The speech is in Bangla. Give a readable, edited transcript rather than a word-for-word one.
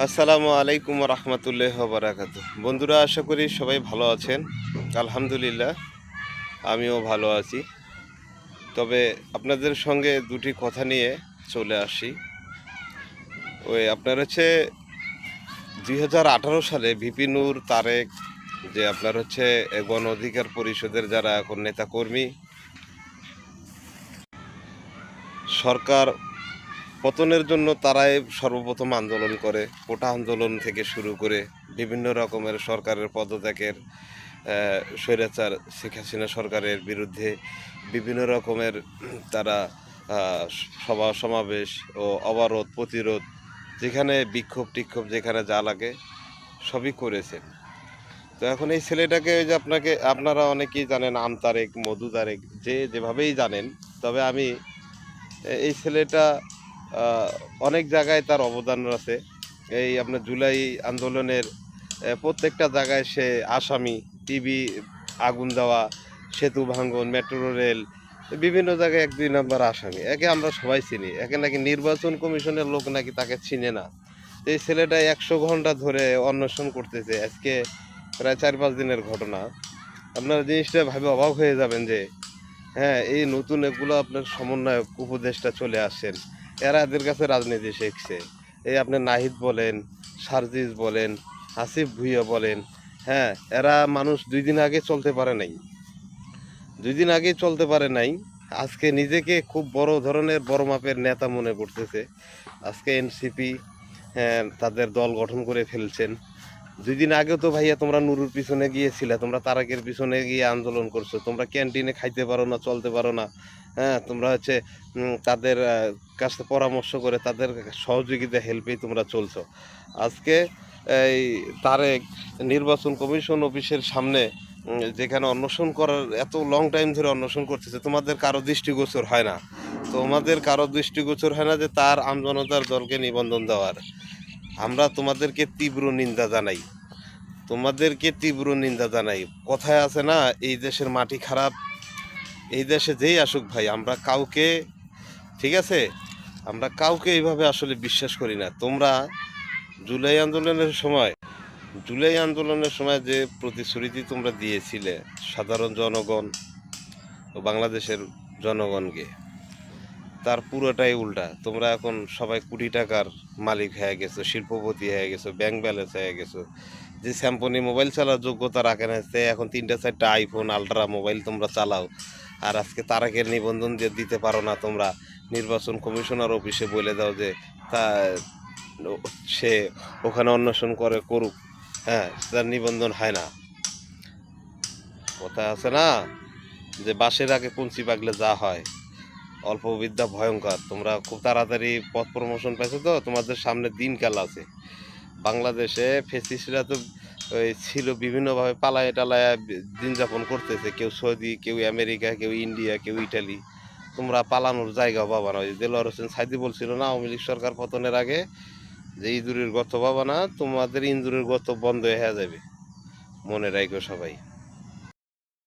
আসসালামু আলাইকুম রহমতুল্লাহ বারাকাতু। বন্ধুরা, আশা করি সবাই ভালো আছেন। আলহামদুলিল্লাহ, আমিও ভালো আছি। তবে আপনাদের সঙ্গে দুটি কথা নিয়ে চলে আসি। আপনার হচ্ছে 2018 সালে ভিপি নূর তারেক, যে আপনার হচ্ছে গণ অধিকার পরিষদের যারা এখন নেতাকর্মী, সরকার পতনের জন্য তারাই সর্বপ্রথম আন্দোলন করে। কোটা আন্দোলন থেকে শুরু করে বিভিন্ন রকমের সরকারের পদত্যাগের, স্বৈরাচার শেখ হাসিনা সরকারের বিরুদ্ধে বিভিন্ন রকমের তারা সভা সমাবেশ ও অবরোধ প্রতিরোধ, যেখানে বিক্ষোভ টিক্ষোভ যেখানে যা লাগে সবই করেছেন। তো এখন এই ছেলেটাকে, ওই যে আপনারা অনেকেই জানেন, আম তারেক, মধু তারেক, যে যেভাবেই জানেন। তবে আমি এই ছেলেটা অনেক জায়গায় তার অবদান আছে। এই আপনার জুলাই আন্দোলনের প্রত্যেকটা জায়গায় সে আসামি। টিভি আগুন দেওয়া, সেতু ভাঙন, মেট্রো রেল, বিভিন্ন জায়গায় 1-2 নম্বর আসামি। একে আমরা সবাই চিনি। একে নাকি নির্বাচন কমিশনের লোক নাকি তাকে চিনে না। এই ছেলেটা 100 ঘন্টা ধরে অন্বেষণ করতেছে। আজকে প্রায় 4-5 দিনের ঘটনা। আপনারা জিনিসটা ভাবে অবাক হয়ে যাবেন যে হ্যাঁ, এই নতুন এগুলো আপনার সমন্বয়ক উপদেষ্টা চলে আসছেন। এরা এদের কাছে রাজনীতি শিখছে। এই আপনার নাহিদ বলেন, সার্জিস বলেন, আসিফ ভুঁইয়া বলেন, হ্যাঁ, এরা মানুষ 2 দিন আগে চলতে পারে নাই। 2 দিন আগে চলতে পারে নাই। আজকে নিজেকে খুব বড় ধরনের বড় মাপের নেতা মনে করতেছে। আজকে এনসিপি, হ্যাঁ, তাদের দল গঠন করে ফেলছেন। 2 দিন আগেও তো ভাইয়া তোমরা নুরুর পিছনে গিয়েছিলে, তোমরা তারাকের পিছনে গিয়ে আন্দোলন করছো, তোমরা ক্যান্টিনে খাইতে পারো না, চলতে পারো না। হ্যাঁ, তোমরা হচ্ছে তাদের কাছে পরামর্শ করে তাদের সহযোগিতা হেল্পেই তোমরা চলছো। আজকে এই তারেক নির্বাচন কমিশন অফিসের সামনে যেখানে অন্বেষণ করার এত লং টাইম ধরে অন্বেষণ করতেছে, তোমাদের কারো দৃষ্টিগোচর হয় না। তোমাদের কারো দৃষ্টিগোচর হয় না যে তার আমজনতার দলকে নিবন্ধন দেওয়ার। আমরা তোমাদেরকে তীব্র নিন্দা জানাই। তোমাদেরকে তীব্র নিন্দা জানাই। কথায় আছে না, এই দেশের মাটি খারাপ। এই দেশে যেই আসুক ভাই, আমরা কাউকে, ঠিক আছে, আমরা কাউকে এইভাবে আসলে বিশ্বাস করি না। তোমরা জুলাই আন্দোলনের সময় জুলাই আন্দোলনের সময় যে প্রতিশ্রুতি তোমরা দিয়েছিলে সাধারণ জনগণ ও বাংলাদেশের জনগণকে, তার পুরোটাই উল্টা। তোমরা এখন সবাই কোটি টাকার মালিক হয়ে গেছো, শিল্পপতি হয়ে গেছো, ব্যাংক ব্যালেন্স হয়ে গেছো। যে স্যামসং মোবাইল চালার যোগ্যতা রাখে না, সে এখন 3-4টা আইফোন আলট্রা মোবাইল তোমরা চালাও। আর আজকে তারাকের নিবন্ধন যে দিতে পারো না তোমরা, নির্বাচন কমিশনার অফিসে বলে দাও যে তা সে ওখানে অন্বেষণ করে করুক। হ্যাঁ, তার নিবন্ধন হয় না। কথা আছে না যে বাঁশের আগে কঞ্চি পাকলে যা হয়, অল্প বিদ্যা ভয়ঙ্কর। তোমরা খুব তাড়াতাড়ি পথ প্রমোশন পাইছো, তো তোমাদের সামনে দিনকাল আছে। বাংলাদেশে ফেসিস্টরা তো ওই ছিল, বিভিন্নভাবে পালায় টালায় দিন যাপন করতেছে। কেউ সৌদি, কেউ আমেরিকা, কেউ ইন্ডিয়া, কেউ ইটালি। তোমরা পালানোর জায়গা পাবা না। ওই দেলোয়ার হোসেন সাইদি বলছিল না আওয়ামী লীগ সরকার পতনের আগে, যে ইঁদুরের গর্ত পাবা না, তোমাদের ইঁদুরের গর্ত বন্ধ হয়ে যাবে। মনে রাখো সবাই।